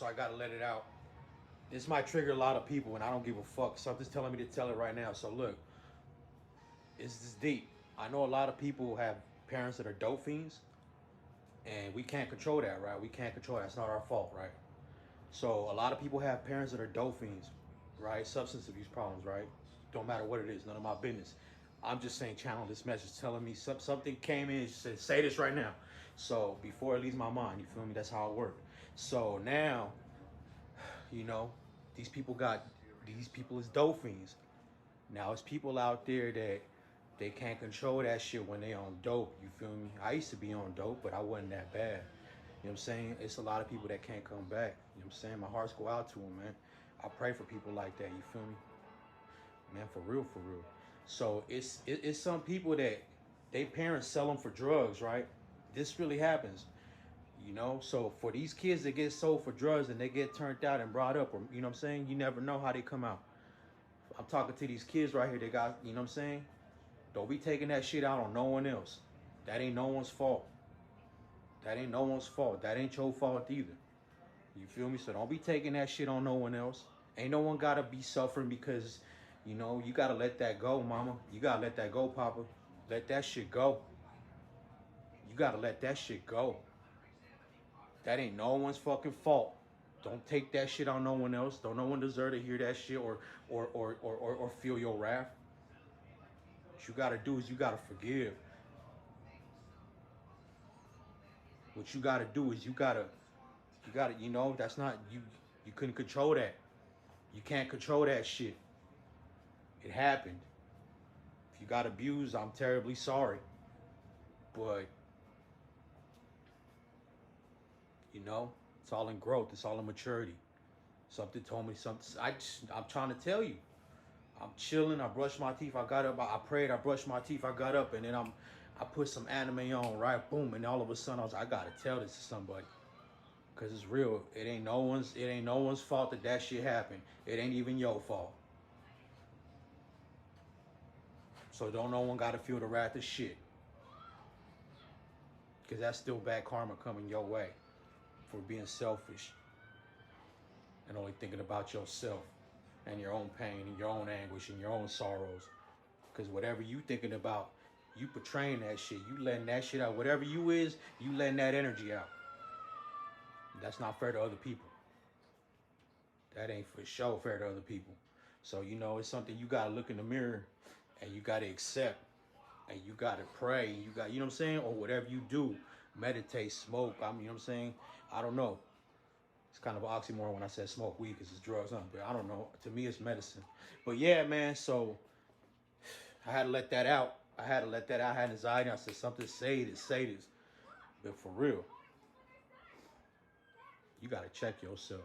I gotta let it out. This might trigger a lot of people, and I don't give a fuck. Something's telling me to tell it right now. So look, it's this deep. I know a lot of people have parents that are dope fiends, and we can't control that, right? We can't control that. It's not our fault, right? So a lot of people have parents that are dope fiends, right? Substance abuse problems, right? Don't matter what it is, none of my business. I'm just saying, channel this message, telling me something came in. Said, say this right now. So before it leaves my mind, you feel me? That's how it works. So now, you know, these people got these people is dope fiends. Now it's people out there that they can't control that shit when they on dope. You feel me? I used to be on dope, but I wasn't that bad. You know what I'm saying? It's a lot of people that can't come back. You know what I'm saying? My hearts go out to them, man. I pray for people like that. You feel me? Man, for real, for real. So it's some people that they parents sell them for drugs, right? This really happens. You know, so for these kids that get sold for drugs and they get turned out and brought up, or you know what I'm saying, you never know how they come out. I'm talking to these kids right here. They got, you know what I'm saying? Don't be taking that shit out on no one else. That ain't no one's fault. That ain't no one's fault. That ain't your fault either. You feel me? So don't be taking that shit on no one else. Ain't no one gotta be suffering because, you know, you gotta let that go, mama. You gotta let that go, papa. Let that shit go. You gotta let that shit go. That ain't no one's fucking fault. Don't take that shit on no one else. Don't no one deserve to hear that shit or feel your wrath. What you gotta do is you gotta forgive. What you gotta do is you know, that's not you couldn't control that. You can't control that shit. It happened. If you got abused, I'm terribly sorry. But you know, it's all in growth, it's all in maturity. Something told me something. I'm trying to tell you. I'm chilling. I brushed my teeth. I got up. I prayed. I brushed my teeth. I got up, and then I put some anime on. Right, boom, and all of a sudden I was. I gotta tell this to somebody, cause it's real. It ain't no one's. It ain't no one's fault that shit happened. It ain't even your fault. So don't no one gotta feel the wrath of shit, cause that's still bad karma coming your way for being selfish and only thinking about yourself and your own pain and your own anguish and your own sorrows. Because whatever you thinking about, you portraying that shit. You letting that shit out. Whatever you is, you letting that energy out. That's not fair to other people. That ain't for sure fair to other people. So, you know, it's something you got to look in the mirror and you got to accept and you got to pray. And you got, you know what I'm saying? Or whatever you do, meditate, smoke. I mean, you know what I'm saying? I don't know. It's kind of an oxymoron when I said smoke weed because it's drugs, huh? But I don't know. To me, it's medicine. But yeah, man, so I had to let that out. I had to let that out. I had anxiety. I said, something, say this, say this. But for real, you got to check yourself.